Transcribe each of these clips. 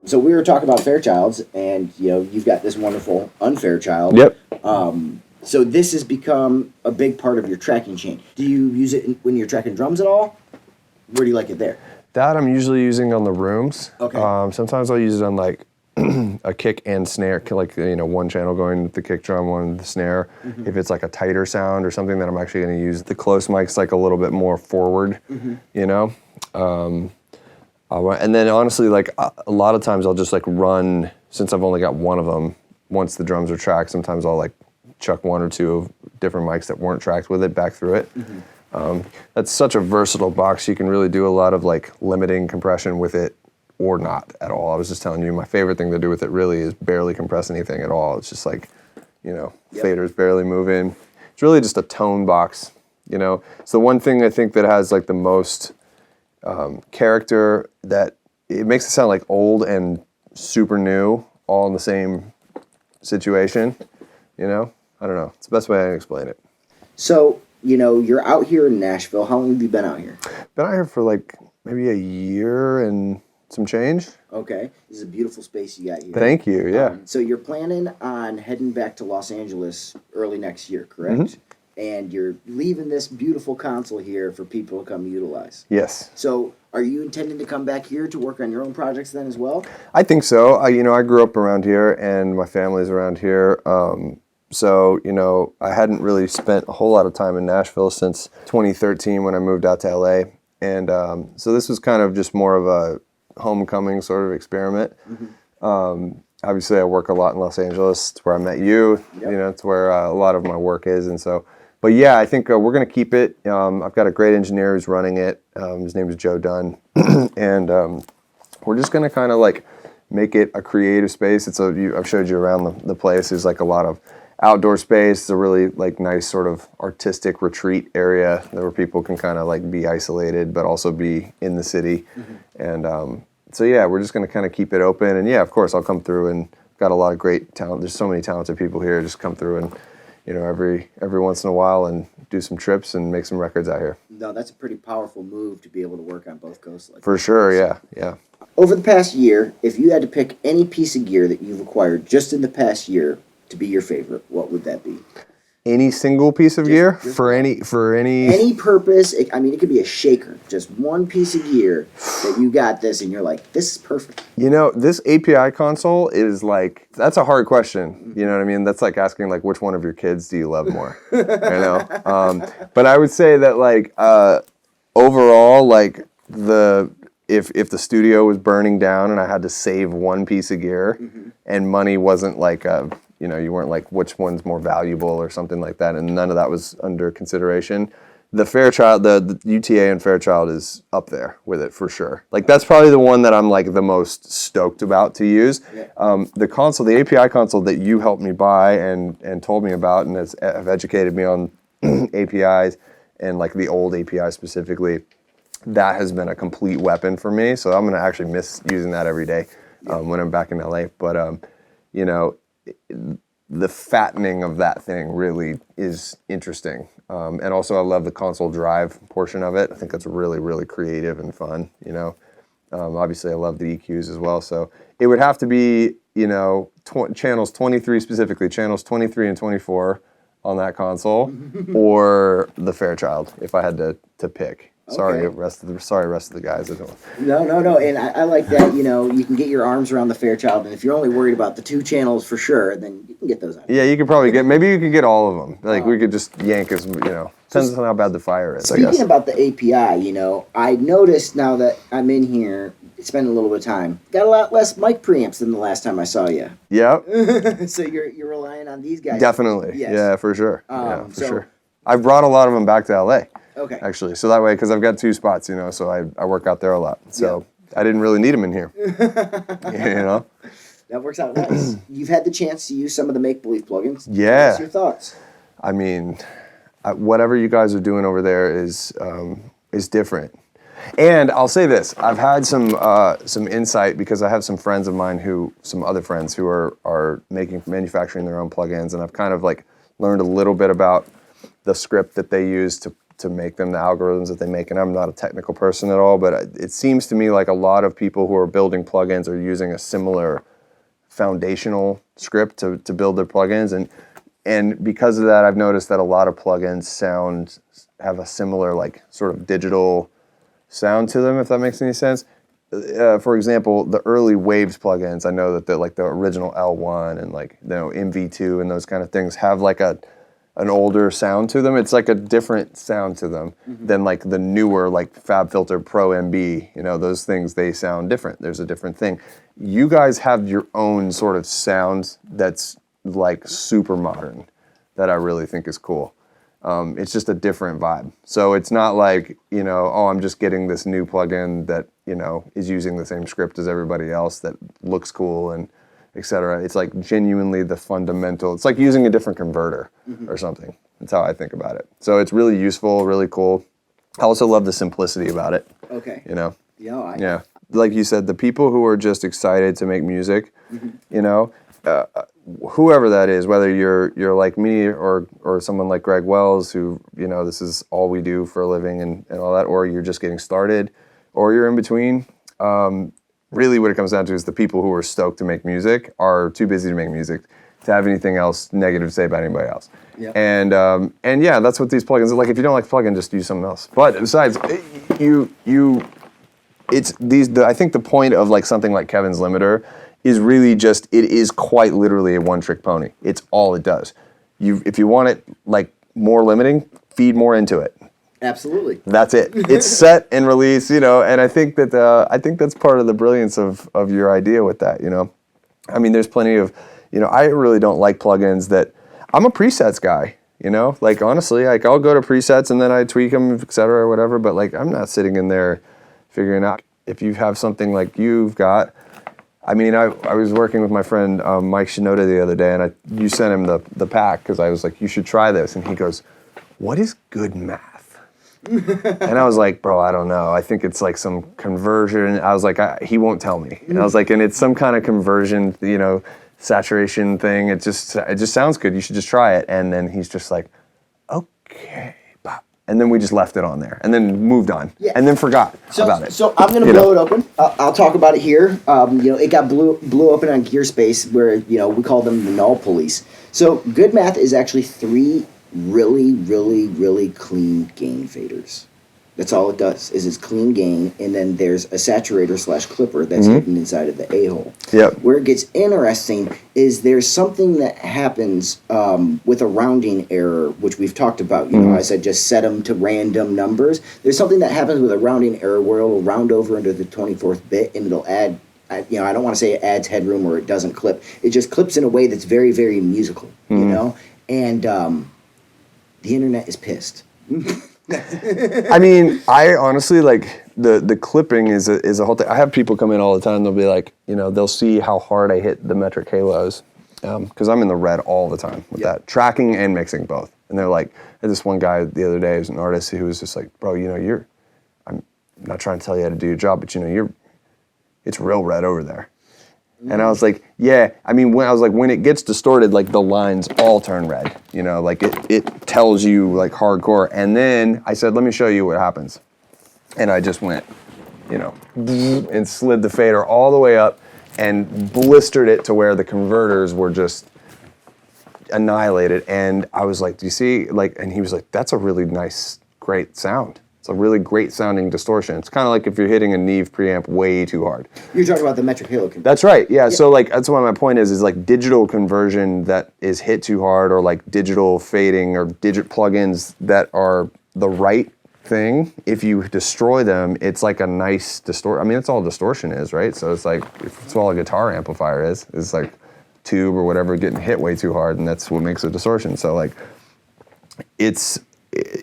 So we were talking about Fairchilds, and you've got this wonderful Unfairchild. Yep. So this has become a big part of your tracking chain. Do you use it when you're tracking drums at all? Where do you like it there? That I'm usually using on the rooms. Okay. Sometimes I'll use it on like a kick and snare, like one channel going with the kick drum, one with the snare. Mm-hmm. If it's like a tighter sound or something that I'm actually going to use the close mics like a little bit more forward, and then honestly, like a lot of times I'll just like run, since I've only got one of them, once the drums are tracked, sometimes I'll like chuck one or two of different mics that weren't tracked with it back through it. Mm-hmm. That's such a versatile box. You can really do a lot of like limiting compression with it or not at all. I was just telling you, my favorite thing to do with it really is barely compress anything at all. It's just like, faders barely moving. It's really just a tone box, It's the one thing I think that has like the most character, that it makes it sound like old and super new all in the same situation, I don't know. It's the best way I can explain it. So, you're out here in Nashville. How long have you been out here? Been out here for like maybe a year and some change. Okay. This is a beautiful space you got here. Thank you, yeah. So you're planning on heading back to Los Angeles early next year, correct? Mm-hmm. And you're leaving this beautiful console here for people to come utilize. Yes. So are you intending to come back here to work on your own projects then as well? I think so. I grew up around here and my family's around here. So, I hadn't really spent a whole lot of time in Nashville since 2013 when I moved out to LA. And so this was kind of just more of a homecoming sort of experiment. Mm-hmm. Obviously, I work a lot in Los Angeles. It's where I met you. Yep. It's where a lot of my work is. And so, but yeah, I think we're going to keep it. I've got a great engineer who's running it. His name is Joe Dunn. And we're just going to kind of like make it a creative space. I've showed you around the place. There's like a lot of outdoor space. It's a really like nice sort of artistic retreat area where people can kind of like be isolated but also be in the city. Mm-hmm. And so yeah, we're just going to kind of keep it open. And yeah, of course I'll come through, and got a lot of great talent. There's so many talented people here. Just come through and every once in a while and do some trips and make some records out here. No, that's a pretty powerful move to be able to work on both coasts like For that. Sure, yeah. Over the past year, if you had to pick any piece of gear that you've acquired just in the past year to be your favorite, what would that be? Any single piece of gear for any purpose. It could be a shaker, just one piece of gear that you got this and you're like, this is perfect. This API console is like, that's a hard question. You know what I mean? That's like asking like, which one of your kids do you love more? But I would say that like overall, like if the studio was burning down and I had to save one piece of gear, mm-hmm. and money wasn't like you weren't like which one's more valuable or something like that, and none of that was under consideration, the Fairchild, the UTA and Fairchild is up there with it for sure. Like that's probably the one that I'm like the most stoked about to use. Yeah. The console, the API console that you helped me buy and told me about and have educated me on APIs and like the old API specifically, that has been a complete weapon for me. So I'm going to actually miss using that every day when I'm back in LA. But, the fattening of that thing really is interesting. And also I love the console drive portion of it. I think that's really, really creative and fun, Obviously I love the EQs as well. So it would have to be, channels 23 specifically, channels 23 and 24 on that console or the Fairchild if I had to pick. Sorry, rest of the guys. No. And I like that, you can get your arms around the Fairchild, and if you're only worried about the two channels for sure, then you can get those out. Yeah, you could probably maybe you could get all of them. Like we could just yank as, depends on how bad the fire is, I guess. Speaking about the API, I noticed now that I'm in here, spending a little bit of time, got a lot less mic preamps than the last time I saw you. Yep. So you're relying on these guys. Definitely. Yes. Yeah, for sure. Sure. I've brought a lot of them back to LA. Okay. Actually, so that way, because I've got two spots, so I work out there a lot. So I didn't really need them in here. That works out nice. You've had the chance to use some of the Make Believe plugins. Yeah. What's your thoughts? I mean, whatever you guys are doing over there is different. And I'll say this: I've had some insight because I have some friends of mine some other friends who are manufacturing their own plugins, and I've kind of like learned a little bit about the script that they use to make them the algorithms that they make. And I'm not a technical person at all, but it seems to me like a lot of people who are building plugins are using a similar foundational script to build their plugins. And because of that, I've noticed that a lot of plugins have a similar like sort of digital sound to them, if that makes any sense. For example, the early Waves plugins, I know that the original L1 and like, you know, MV2 and those kind of things have like an older sound to them. It's like a different sound to them than like the newer like FabFilter Pro MB. You know, those things, they sound different. There's a different thing. You guys have your own sort of sound that's like super modern that I really think is cool. It's just a different vibe. So it's not like, you know, oh, I'm just getting this new plugin that, you know, is using the same script as everybody else that looks cool and et cetera. It's like genuinely the fundamental. It's like using a different converter or something. That's how I think about it. So it's really useful, really cool. I also love the simplicity about it. Okay. You know? Yeah. Like you said, the people who are just excited to make music, you know, whoever that is, whether you're like me or someone like Greg Wells, who, you know, this is all we do for a living and all that, or you're just getting started, or you're in between. Really what it comes down to is the people who are stoked to make music are too busy to make music to have anything else negative to say about anybody else. Yep. And yeah, that's what these plugins are like. If you don't like the plugin, just use something else. But besides, I think the point of like something like Kevin's Limiter is really just, it is quite literally a one-trick pony. It's all it does. If you want it like more limiting, feed more into it. Absolutely. That's it. It's set and release, you know, and I think that's part of the brilliance of your idea with that, you know. I mean, there's plenty of, you know, I really don't like plugins that, I'm a presets guy, you know, like honestly, like I'll go to presets and then I tweak them, et cetera, or whatever, but like I'm not sitting in there figuring out. If you have something like you've got, I mean, I was working with my friend Mike Shinoda the other day, and you sent him the pack because I was like, you should try this, and he goes, what is good math? And I was like, bro, I don't know. I think it's like some conversion. I was like, he won't tell me. And I was like, and it's some kind of conversion, you know, saturation thing. It just sounds good. You should just try it. And then he's just like, okay. And then we just left it on there, and then moved on, and then forgot about it. So I'm gonna blow it open. I'll talk about it here. You know, it got blew open on Gearspace, where, you know, we call them the null police. So Good Math is actually 3 really, really, really clean gain faders. That's all it does, is it's clean gain, and then there's a saturator / clipper that's hidden inside of the A-hole. Yep. Where it gets interesting is there's something that happens with a rounding error, which we've talked about. You know, I said just set them to random numbers. There's something that happens with a rounding error where it'll round over into the 24th bit, and it'll add, you know, I don't want to say it adds headroom or it doesn't clip. It just clips in a way that's very, very musical, you know? And the internet is pissed. I mean, I honestly, like, the clipping is a whole thing. I have people come in all the time, they'll be like, you know, they'll see how hard I hit the metric halos, because I'm in the red all the time with that, tracking and mixing both. And they're like, there's this one guy the other day who's an artist who was just like, bro, you know, I'm not trying to tell you how to do your job, but you know, it's real red over there. And I was like, yeah, I mean, when it gets distorted, like the lines all turn red, you know, like it tells you like hardcore. And then I said, let me show you what happens. And I just went, you know, and slid the fader all the way up and blistered it to where the converters were just annihilated. And I was like, do you see, like, and he was like, that's a really nice, great sound. It's a really great sounding distortion. It's kind of like if you're hitting a Neve preamp way too hard. You're talking about the metric halo conversion. That's right, yeah. So like, that's what my point is like digital conversion that is hit too hard, or like digital fading, or digit plugins that are the right thing. If you destroy them, it's like a nice I mean, that's all distortion is, right? So it's like, it's all a guitar amplifier is. It's like tube or whatever getting hit way too hard, and that's what makes a distortion. So like, it's,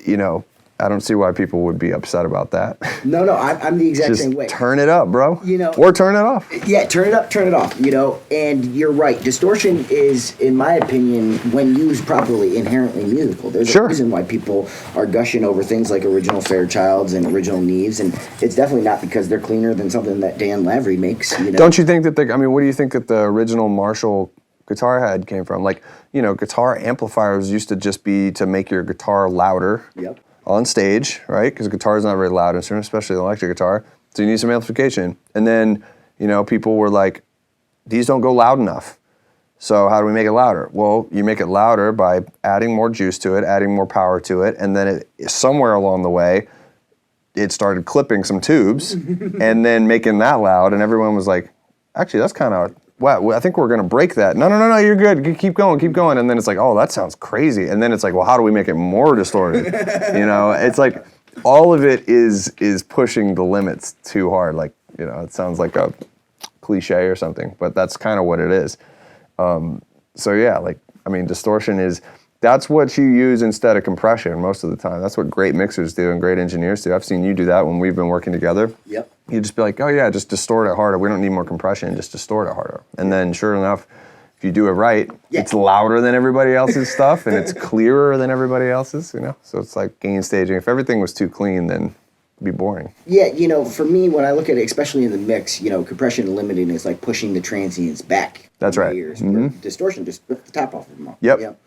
you know, I don't see why people would be upset about that. No, I'm the exact same way. Turn it up, bro. You know, or turn it off. Yeah, turn it up, turn it off. You know, and you're right. Distortion is, in my opinion, when used properly, inherently musical. There's a reason why people are gushing over things like original Fairchilds and original Neves, and it's definitely not because they're cleaner than something that Dan Lavery makes. You know? Don't you think that I mean, what do you think that the original Marshall guitar head came from? Like, you know, guitar amplifiers used to just be to make your guitar louder. Yep. on stage, right? Because guitar is not a very loud instrument, especially an electric guitar. So you need some amplification. And then, you know, people were like, these don't go loud enough. So how do we make it louder? Well, you make it louder by adding more juice to it, adding more power to it, and then somewhere along the way, it started clipping some tubes and then making that loud, and everyone was like, actually, that's kind of, wow, I think we're gonna break that. No, you're good, keep going. And then it's like, oh, that sounds crazy. And then it's like, well, how do we make it more distorted? You know, it's like, all of it is pushing the limits too hard. Like, you know, it sounds like a cliche or something, but that's kind of what it is. So yeah, like, I mean, distortion that's what you use instead of compression most of the time. That's what great mixers do and great engineers do. I've seen you do that when we've been working together. Yep. You just be like, oh yeah, just distort it harder. We don't need more compression, just distort it harder. And then sure enough, if you do it right, it's louder than everybody else's stuff and it's clearer than everybody else's, you know? So it's like gain staging. If everything was too clean, then be boring. Yeah, you know, for me, when I look at it, especially in the mix, you know, compression and limiting is like pushing the transients back. That's right. Ears. Distortion just ripped the top off of them all. Yep.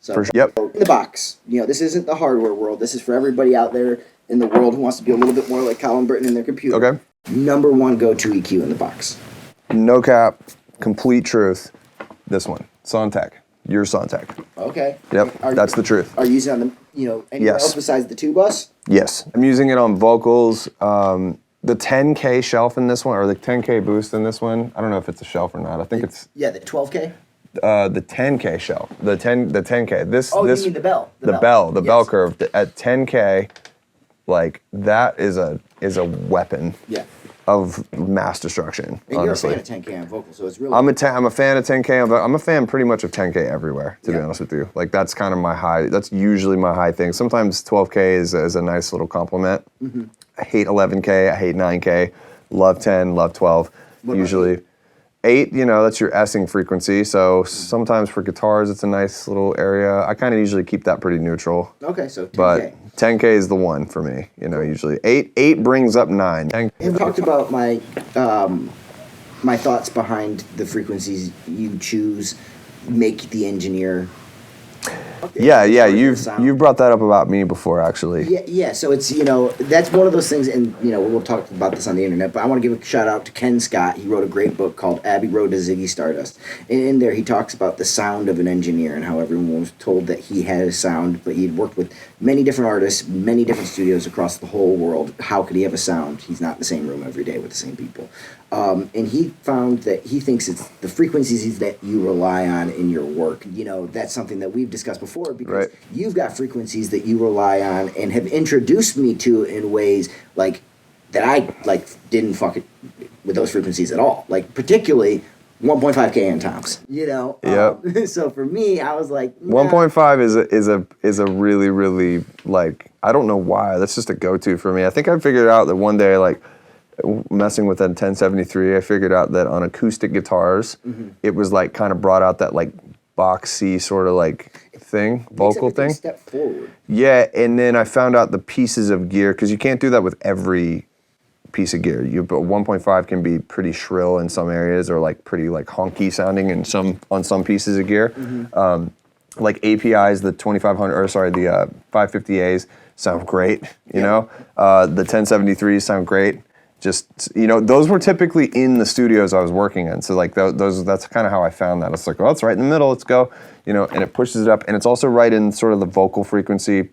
So, for sure. In the box, you know, this isn't the hardware world. This is for everybody out there in the world who wants to be a little bit more like Colin Brittain in their computer. Okay. Number one go-to EQ in the box. No cap, complete truth. This one, Soundtech. Your Soundtech. Okay. Yep, that's the truth. Are you using it on the, you know, anywhere else besides the 2-bus? Yes, I'm using it on vocals. The 10K shelf in this one, or the 10K boost in this one. I don't know if it's a shelf or not. I think it's the 12K. The 10K shelf. The 10K. This. Oh, you mean the bell? The bell curve at 10K. Like that is a weapon. Yeah. Of mass destruction. And honestly. you're a fan of 10K on vocals, so it's really. I'm a fan of 10K. I'm a fan pretty much of 10K everywhere, to be honest with you. Like that's kind of my high. That's usually my high thing. Sometimes 12K is a nice little compliment. I hate 11K. I hate 9K. Love 10. Love 12. What usually 8. You know, that's your S-ing frequency. So sometimes for guitars, it's a nice little area. I kind of usually keep that pretty neutral. Okay, so 10K. But 10K is the one for me, you know, usually. 8 brings up 9. I've talked about my my thoughts behind the frequencies you choose, make the engineer. Yeah, you've brought that up about me before, actually. Yeah. So it's, you know, that's one of those things, and you know, we'll talk about this on the internet. But I want to give a shout out to Ken Scott. He wrote a great book called Abbey Road to Ziggy Stardust, and in there he talks about the sound of an engineer and how everyone was told that he had a sound, but he'd worked with many different artists, many different studios across the whole world. How could he have a sound? He's not in the same room every day with the same people. And he found that he thinks it's the frequencies that you rely on in your work. You know, that's something that we've discussed before because you've got frequencies that you rely on and have introduced me to in ways like that I like didn't fuck it with those frequencies at all. Like particularly 1.5K and toms. You know. Yep. So for me, I was like, nah. 1.5 is a really, really, like, I don't know why. That's just a go-to for me. I think I figured out that one day, like, messing with that 1073, I figured out that on acoustic guitars, it was like kind of brought out that like boxy sort of like thing, vocal thing. Step forward. Yeah, and then I found out the pieces of gear, because you can't do that with every piece of gear. But 1.5 can be pretty shrill in some areas, or like pretty like honky sounding on some pieces of gear. Like APIs, the 2500, or sorry, the 550As sound great. You know, the 1073s sound great. Just, you know, those were typically in the studios I was working in. So like that's kind of how I found that. It's like, well, it's right in the middle, let's go. You know, and it pushes it up, and it's also right in sort of the vocal frequency,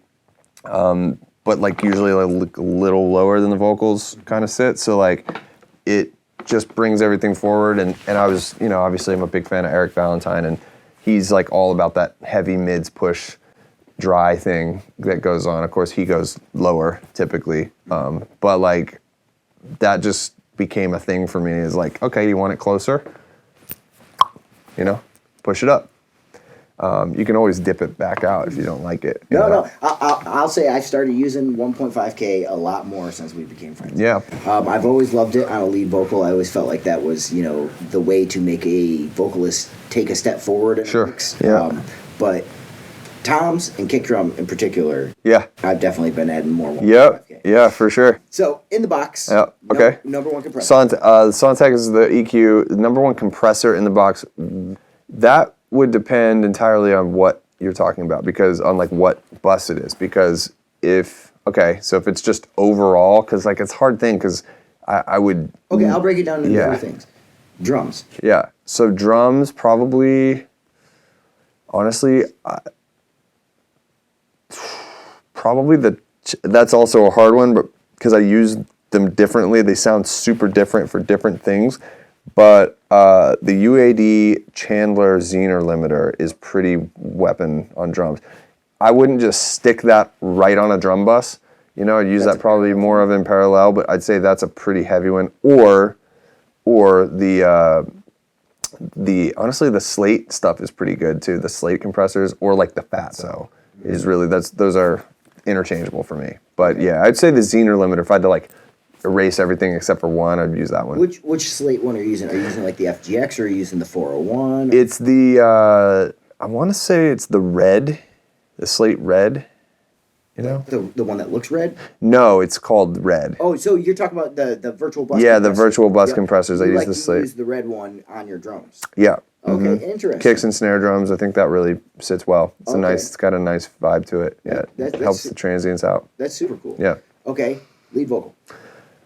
but like usually like a little lower than the vocals kind of sit. So like it just brings everything forward. And I was, you know, obviously I'm a big fan of Eric Valentine, and he's like all about that heavy mids push dry thing that goes on. Of course, he goes lower typically, but like, that just became a thing for me. Is like, okay, you want it closer? You know, push it up. You can always dip it back out if you don't like it. No. I'll say I started using 1.5K a lot more since we became friends. Yeah. I've always loved it on a lead vocal. I always felt like that was, you know, the way to make a vocalist take a step forward in a mix. Yeah. But toms and kick drum in particular, I've definitely been adding more 1.5K. Yeah, for sure. So in the box, okay. Number one compressor. The Soundtech is the EQ, the number one compressor in the box. That would depend entirely on what you're talking about, because on like what bus it is, because so if it's just overall, because like it's a hard thing, because I would. Okay, I'll break it down into other things. Drums. Yeah. So drums, probably. Honestly, probably that's also a hard one, but because I use them differently, they sound super different for different things. But the UAD Chandler Zener limiter is pretty weapon on drums. I wouldn't just stick that right on a drum bus. You know, I'd use that probably more of in parallel, but I'd say that's a pretty heavy one. Or honestly, the Slate stuff is pretty good too. The Slate compressors, or like the Fatso is really, those are interchangeable for me. But yeah, I'd say the Zener limiter, if I had to like erase everything except for one, I'd use that one. Which Slate one are you using? Are you using like the FGX, or are you using the 401? It's the I want to say it's the red, the Slate red. You know, the one that looks red. No, it's called red. Oh, so you're talking about the virtual bus? Yeah, the virtual bus compressors. I use the Slate. You use the red one on your drums. Yeah. Okay, interesting. Kicks and snare drums. I think that really sits well. It's It's got a nice vibe to it. Yeah, it helps the transients out. That's super cool. Yeah. Okay, lead vocal.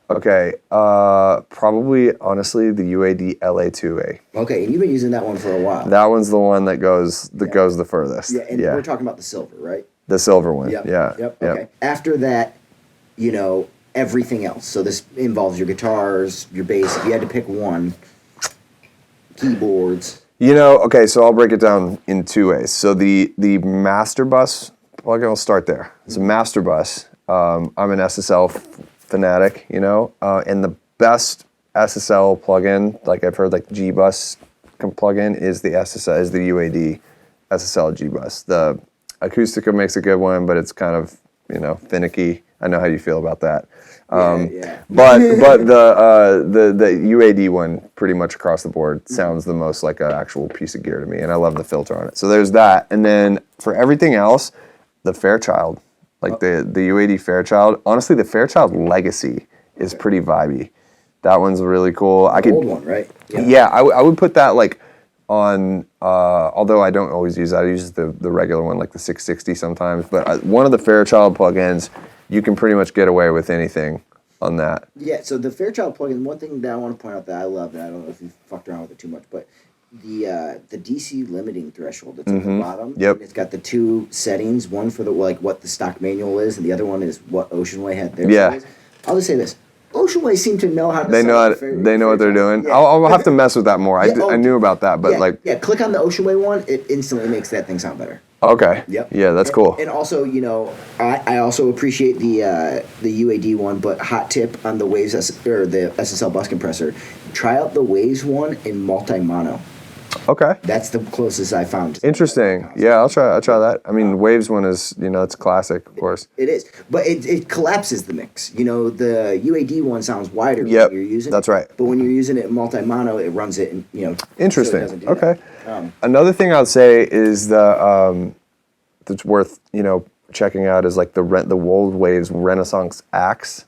Okay, probably honestly the UAD LA2A. Okay, and you've been using that one for a while. That one's the one that goes the furthest. Yeah, and we're talking about the silver, right? The silver one. Yep. Yeah. Yep. Okay. After that, everything else. So this involves your guitars, your bass. If you had to pick one, keyboards. Okay, so I'll break it down in two ways. So the master bus plugin, I'll start there. It's a master bus. I'm an SSL fanatic, and the best SSL plugin, like I've heard, like G-Bus plugin, is the UAD SSL G-Bus. The Acoustica makes a good one, but it's kind of, finicky. I know how you feel about that. Yeah. But the UAD one, pretty much across the board, sounds the most like an actual piece of gear to me, and I love the filter on it. So there's that. And then for everything else, the Fairchild, like the UAD Fairchild. Honestly, the Fairchild Legacy is pretty vibey. That one's really cool. Old one, right? Yeah, I would put that like on, although I don't always use that. I use the regular one, like the 660 sometimes. But one of the Fairchild plugins, you can pretty much get away with anything on that. Yeah, so the Fairchild plugin, one thing that I want to point out that I love, and I don't know if you've fucked around with it too much, but the DC limiting threshold that's at the bottom. Yep. It's got the two settings, one for what the stock manual is, and the other one is what Oceanway had their settings. I'll just say this. Oceanway seem to know how to. They know what they're doing. Yeah. I'll have to mess with that more. I knew about that, but click on the Oceanway one. It instantly makes that thing sound better. Okay. Yep. Yeah, that's cool. And also, I also appreciate the UAD one, but hot tip on the Waves or the SSL bus compressor, try out the Waves one in multi-mono. Okay. That's the closest I found. Interesting. Yeah, I'll try that. I mean, Waves one is, it's classic, of course. It is. But it collapses the mix. The UAD one sounds wider when you're using it. That's right. But when you're using it in multi-mono, it runs it, and, Interesting. So it okay. Another thing I'd say is that's worth, checking out is like the Wold Waves Renaissance Axe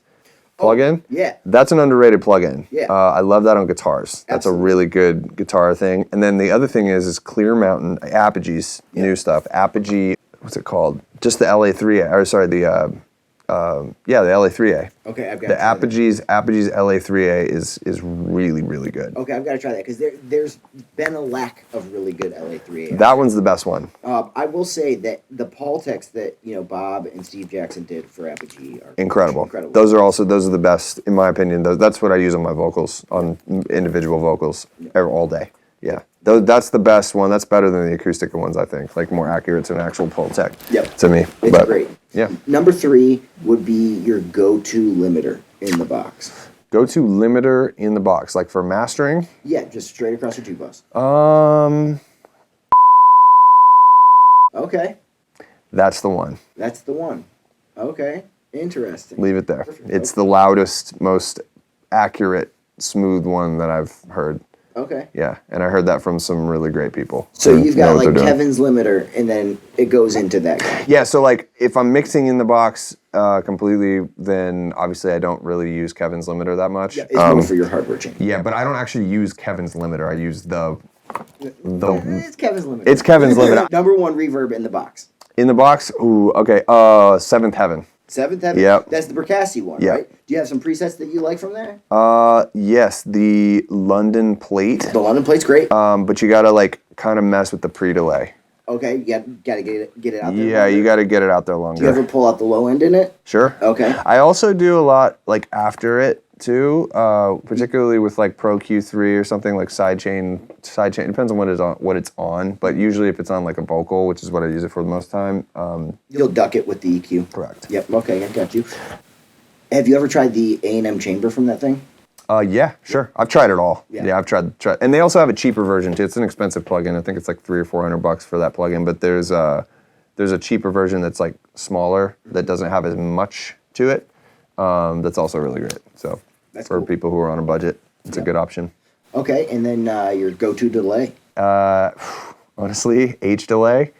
plugin. Yeah. That's an underrated plugin. Yeah. I love that on guitars. That's Absolutely. a really good guitar thing. And then the other thing is Clear Mountain, Apogee's new stuff. Apogee, what's it called? Just the LA3A, or sorry, the LA3A. Okay, I've got the Apogee's LA3A is really, really good. Okay, I've got to try that, because there's been a lack of really good LA3A. That one's the best one. I will say that the Paul techs that Bob and Steve Jackson did for Apogee are incredible. Those are the best, in my opinion. That's what I use on my vocals, on individual vocals, all day. Yeah. That's the best one. That's better than the Acoustica ones, I think. Like, more accurate to an actual Paul tech. Yep. To me. It's great. Yeah. Number 3 would be your go-to limiter in the box. Go-to limiter in the box, like for mastering? Yeah, just straight across your G-Bus. Okay. That's the one. That's the one. Okay. Interesting. Leave it there. Perfect. It's the loudest, most accurate, smooth one that I've heard. Okay. Yeah, and I heard that from some really great people. So you've got like Kevin's limiter, and then it goes into that guy. Yeah, so like if I'm mixing in the box completely, then obviously I don't really use Kevin's limiter that much. Yeah, it's more for your hardware chain. Yeah, but I don't actually use Kevin's limiter. I use It's Kevin's limiter. It's Kevin's limiter. Number 1 reverb in the box. In the box, ooh, okay, Seventh Heaven. 7th Heaven? Yep. That's the Percassi one, Yep. right? Do you have some presets that you like from there? Yes, the London plate. The London plate's great. But you gotta like kind of mess with the pre-delay. Okay, you gotta get it out there. Yeah, longer. you gotta get it out there longer. Do you ever pull out the low end in it? Sure. Okay. I also do a lot like after it too, particularly with like Pro Q3 or something like sidechain. Sidechain depends on what it's on, but usually if it's on like a vocal, which is what I use it for the most time. You'll duck it with the EQ. Correct. Yep. Okay, I got you. Have you ever tried the A&M chamber from that thing? Yeah, sure. I've tried it all. Yeah. Yeah, I've tried, and they also have a cheaper version too. It's an expensive plugin. I think it's like $300 or $400 for that plugin. But there's a cheaper version that's like smaller that doesn't have as much to it. That's also really great. So That's for cool. people who are on a budget, it's a good option. Okay, and then your go-to delay, Honestly, H delay.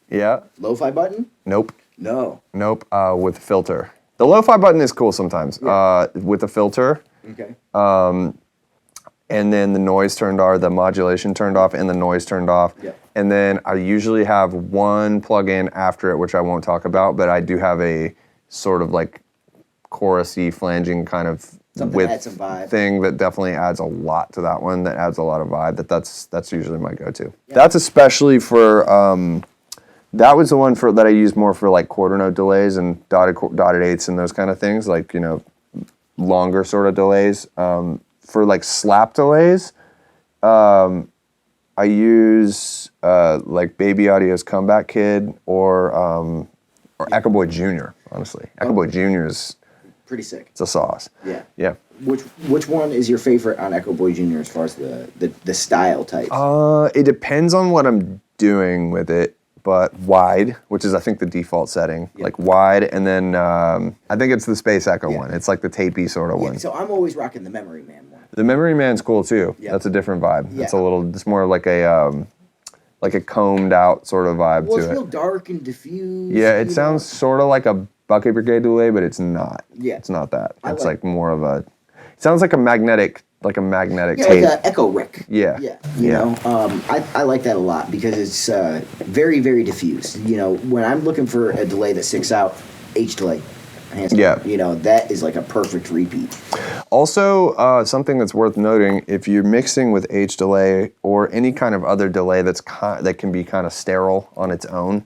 Yeah. lo-fi button? Nope. No. Nope. With filter. The lo-fi button is cool sometimes. Yeah. With a filter. Okay. And then the noise turned off, the modulation turned off, and the noise turned off. Yep. And then I usually have one plugin after it, which I won't talk about, but I do have a sort of like chorusy, flanging kind of Something width that adds some vibe. thing that definitely adds a lot to that one. That adds a lot of vibe. That's usually my go-to. Yeah. That's especially for that was the one for that I used more for like quarter note delays and dotted eighths and those kind of things, like longer sort of delays. For like slap delays, I use like Baby Audio's Comeback Kid or Echo Boy Jr. Honestly, Echo Boy Jr. is pretty sick. It's a sauce. Yeah. Yeah. Which one is your favorite on Echo Boy Jr. as far as the style type? It depends on what I'm doing with it. But wide, which is I think the default setting, like wide, and then I think it's the Space Echo one. It's like the tapey sort of one. So I'm always rocking the Memory Man one. The Memory Man's cool too. Yeah. That's a different vibe. Yeah. It's more like a combed out sort of vibe Well, to it's it. real dark and diffused. Yeah, it sounds sort of like a Bucket Brigade delay, but it's not. Yeah. It's not that. It's like like more of a. It sounds like a magnetic tape. like a Echo Rick. Yeah. Yeah. You know, I like that a lot because it's very, very diffused. When I'm looking for a delay that sticks out, H delay. Hands down. That is like a perfect repeat. Also, something that's worth noting, if you're mixing with H delay or any kind of other delay that can be kind of sterile on its own,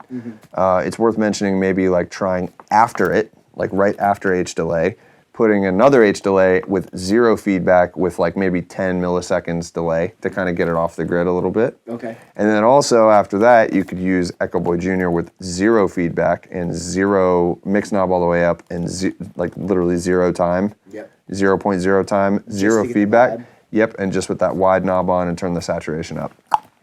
it's worth mentioning maybe like trying after it, like right after H delay, putting another H delay with zero feedback with like maybe 10 milliseconds delay to kind of get it off the grid a little bit. Okay. And then also after that, you could use Echo Boy Jr. with zero feedback and zero mix knob all the way up and like literally zero time. Yep. 0.0 time, zero to get the feedback. vibe. Yep, and just with that wide knob on and turn the saturation up.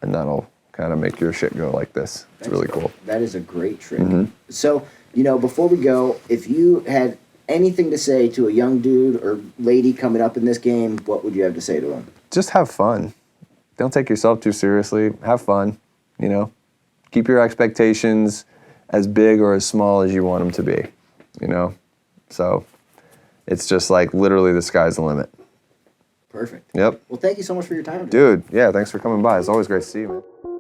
And that'll kind of make your shit go like this. It's really cool. That is a great trick. So, before we go, if you had anything to say to a young dude or lady coming up in this game, what would you have to say to them? Just have fun. Don't take yourself too seriously. Have fun, Keep your expectations as big or as small as you want them to be, So it's just like literally the sky's the limit. Perfect. Yep. Well, thank you so much for your time. Dude, yeah, thanks for coming by. It's always great to see you, man.